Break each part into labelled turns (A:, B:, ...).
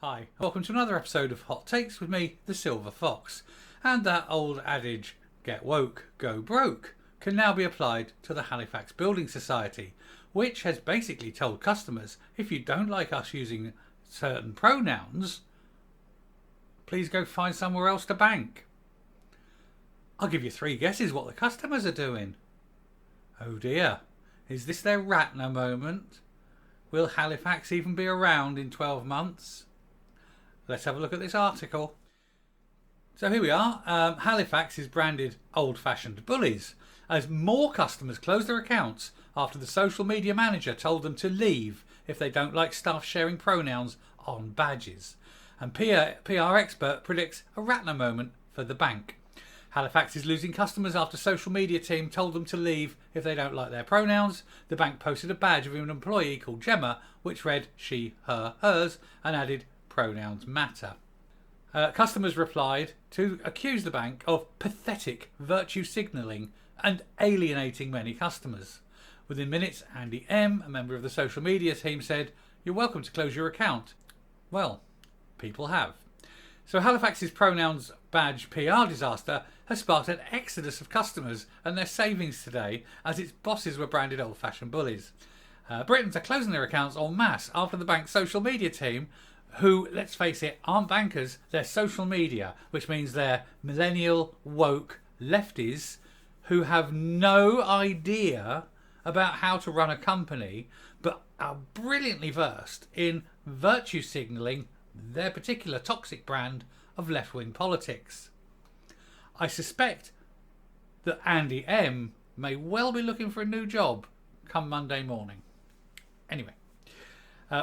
A: Hi, welcome to another episode of Hot Takes with me, the Silver Fox. And that old adage, get woke, go broke, can now be applied to the Halifax Building Society, which has basically told customers, if you don't like us using certain pronouns, please go find somewhere else to bank. I'll give you 3 guesses what the customers are doing. Oh dear, is this their Ratner moment? Will Halifax even be around in 12 months? Let's have a look at this article. So here we are. Halifax is branded old-fashioned bullies as more customers close their accounts after the social media manager told them to leave if they don't like staff sharing pronouns on badges. And PR expert predicts a Ratner moment for the bank. Halifax is losing customers after social media team told them to leave if they don't like their pronouns. The bank posted a badge of an employee called Gemma, which read she, her, hers, and added pronouns matter. Customers replied to accuse the bank of pathetic virtue signalling and alienating many customers. Within minutes, Andy M, a member of the social media team, said, "You're welcome to close your account." Well, people have. So Halifax's pronouns badge PR disaster has sparked an exodus of customers and their savings today as its bosses were branded old-fashioned bullies. Britons are closing their accounts en masse after the bank's social media team, who, let's face it, aren't bankers, they're social media, which means they're millennial, woke lefties who have no idea about how to run a company, but are brilliantly versed in virtue signalling their particular toxic brand of left-wing politics. I suspect that Andy M may well be looking for a new job come Monday morning. Anyway.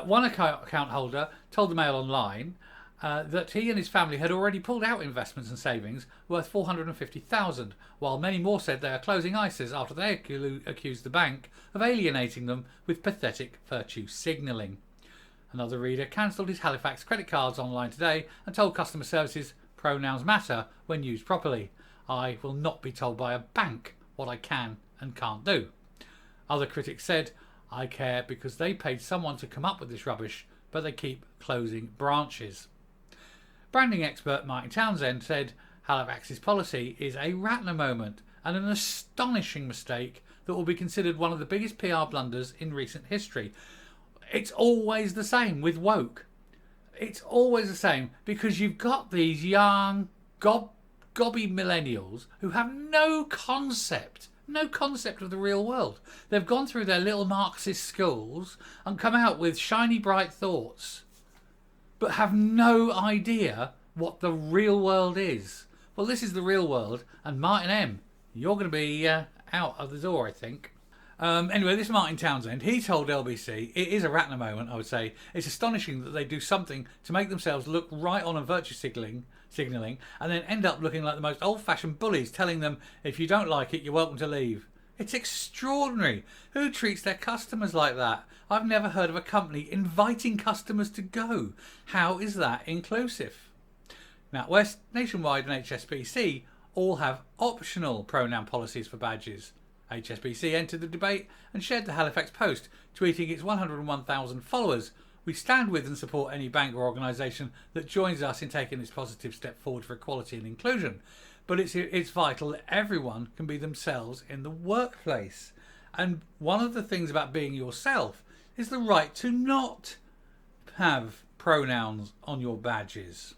A: One account holder told the Mail Online that he and his family had already pulled out investments and savings worth $450,000, while many more said they are closing ISAs after they accused the bank of alienating them with pathetic virtue signalling. Another reader cancelled his Halifax credit cards online today and told customer services pronouns matter when used properly. I will not be told by a bank what I can and can't do. Other critics said, I care because they paid someone to come up with this rubbish, but they keep closing branches. Branding expert Martin Townsend said Halifax's policy is a Ratner moment and an astonishing mistake that will be considered one of the biggest PR blunders in recent history. It's always the same with woke. It's always the same because you've got these young, gobby millennials who have no concept of the real world. They've gone through their little Marxist schools and come out with shiny bright thoughts, but have no idea what the real world is. Well, this is the real world, and Martin M, you're going to be out of the door, I think. Anyway, this Martin Townsend, he told LBC, it is a Ratner moment, I would say. It's astonishing that they do something to make themselves look right on a virtue signalling and then end up looking like the most old-fashioned bullies telling them, if you don't like it, you're welcome to leave. It's extraordinary. Who treats their customers like that? I've never heard of a company inviting customers to go. How is that inclusive? NatWest, Nationwide and HSBC all have optional pronoun policies for badges. HSBC entered the debate and shared the Halifax Post, tweeting its 101,000 followers. We stand with and support any bank or organisation that joins us in taking this positive step forward for equality and inclusion. But it's vital that everyone can be themselves in the workplace. And one of the things about being yourself is the right to not have pronouns on your badges.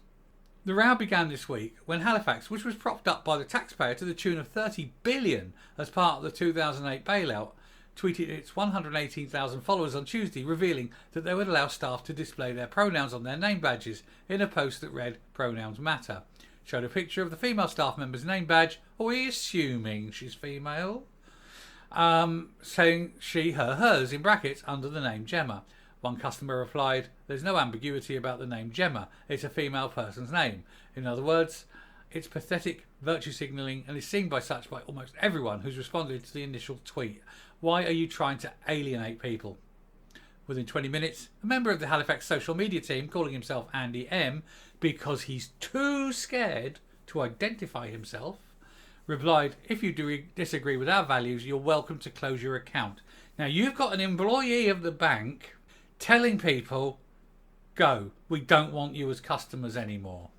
A: The row began this week when Halifax, which was propped up by the taxpayer to the tune of $30 billion as part of the 2008 bailout, tweeted its 118,000 followers on Tuesday, revealing that they would allow staff to display their pronouns on their name badges in a post that read pronouns matter. Showed a picture of the female staff member's name badge, or are we assuming she's female? Saying she, her, hers in brackets under the name Gemma. One customer replied, there's no ambiguity about the name Gemma, it's a female person's name. In other words, it's pathetic virtue signalling and is seen by almost everyone who's responded to the initial tweet. Why are you trying to alienate people? Within 20 minutes, a member of the Halifax social media team, calling himself Andy M, because he's too scared to identify himself, replied, if you do disagree with our values, you're welcome to close your account. Now, you've got an employee of the bank telling people Go. We don't want you as customers anymore.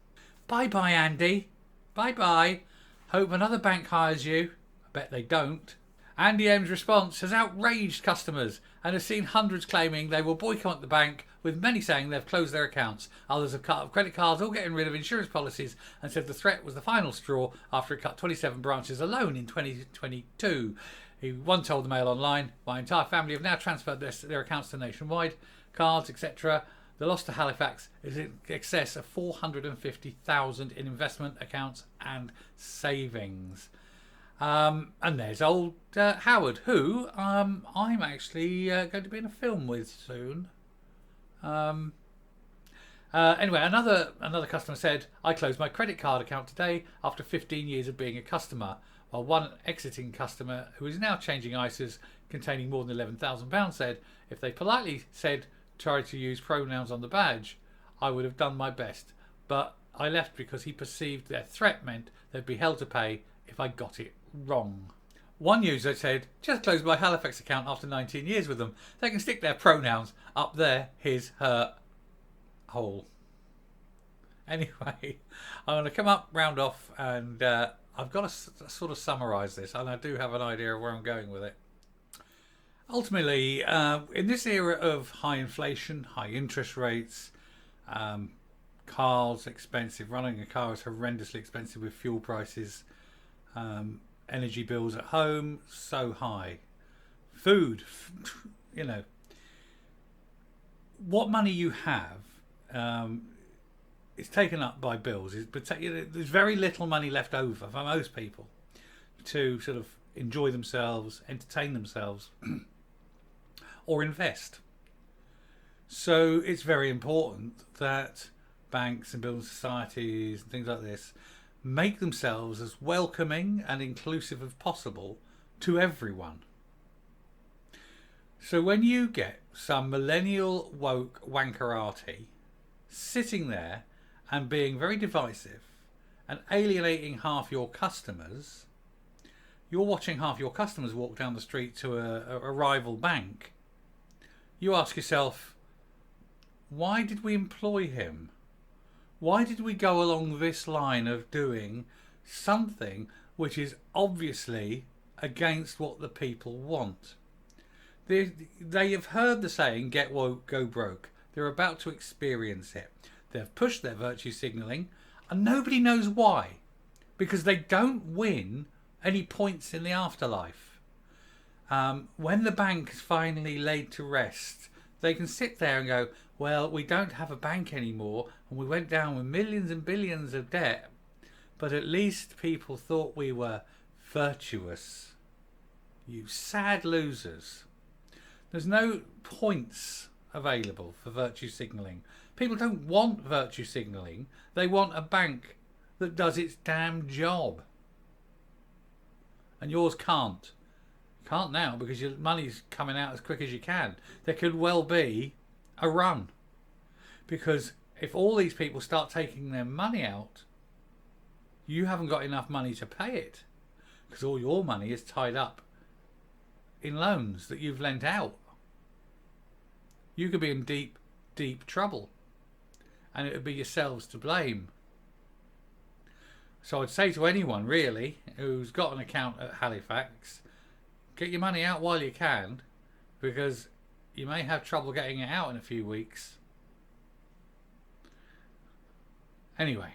A: Bye bye, Andy. Bye bye. Hope another bank hires you. I bet they don't. Andy M's response has outraged customers and has seen hundreds claiming they will boycott the bank, with many saying they've closed their accounts. Others have cut off credit cards, all getting rid of insurance policies, and said the threat was the final straw after it cut 27 branches alone in 2022. One told the Mail Online, "My entire family have now transferred their accounts to Nationwide, cards, etc. The loss to Halifax is in excess of 450,000 in investment accounts and savings." And there's old Howard, who I'm actually going to be in a film with soon. Anyway, another customer said, "I closed my credit card account today after 15 years of being a customer." While one exiting customer, who is now changing ISAs containing more than £11,000, said, "If they politely said try to use pronouns on the badge, I would have done my best. But I left because he perceived their threat meant they'd be held to pay if I got it wrong." One user said, "Just closed my Halifax account after 19 years with them. They can stick their pronouns up there, his, her, hole." Anyway, I'm going to come up, round off, and I've got to sort of summarise this, and I do have an idea of where I'm going with it. Ultimately, in this era of high inflation, high interest rates, cars expensive, running a car is horrendously expensive with fuel prices, energy bills at home so high, food, what money you have is taken up by bills. There's very little money left over for most people to sort of enjoy themselves, entertain themselves, or invest. So it's very important that banks and building societies and things like this make themselves as welcoming and inclusive as possible to everyone. So when you get some millennial woke wankerati sitting there and being very divisive and alienating half your customers, you're watching half your customers walk down the street to a rival bank. You ask yourself, why did we employ him? Why did we go along this line of doing something which is obviously against what the people want? They have heard the saying, "Get woke, go broke." They're about to experience it. They've pushed their virtue signalling, and nobody knows why, because they don't win any points in the afterlife. When the bank is finally laid to rest, they can sit there and go, "Well, we don't have a bank anymore, and we went down with millions and billions of debt, but at least people thought we were virtuous." You sad losers. There's no points available for virtue signalling. People don't want virtue signalling. They want a bank that does its damn job. And yours can't. Can't now because your money's coming out as quick as you can. There could well be a run. Because if all these people start taking their money out, you haven't got enough money to pay it. Because all your money is tied up in loans that you've lent out. You could be in deep, deep trouble. And it would be yourselves to blame. So I'd say to anyone really who's got an account at Halifax, get your money out while you can, because you may have trouble getting it out in a few weeks. Anyway,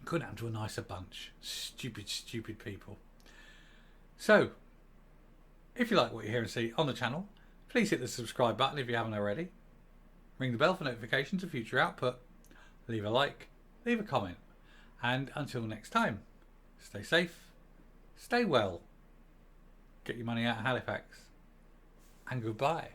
A: couldn't happen to a nicer bunch. Stupid, stupid people. So, if you like what you hear and see on the channel, please hit the subscribe button if you haven't already. Ring the bell for notifications of future output. Leave a like, leave a comment. And until next time, stay safe, stay well, get your money out of Halifax, and goodbye.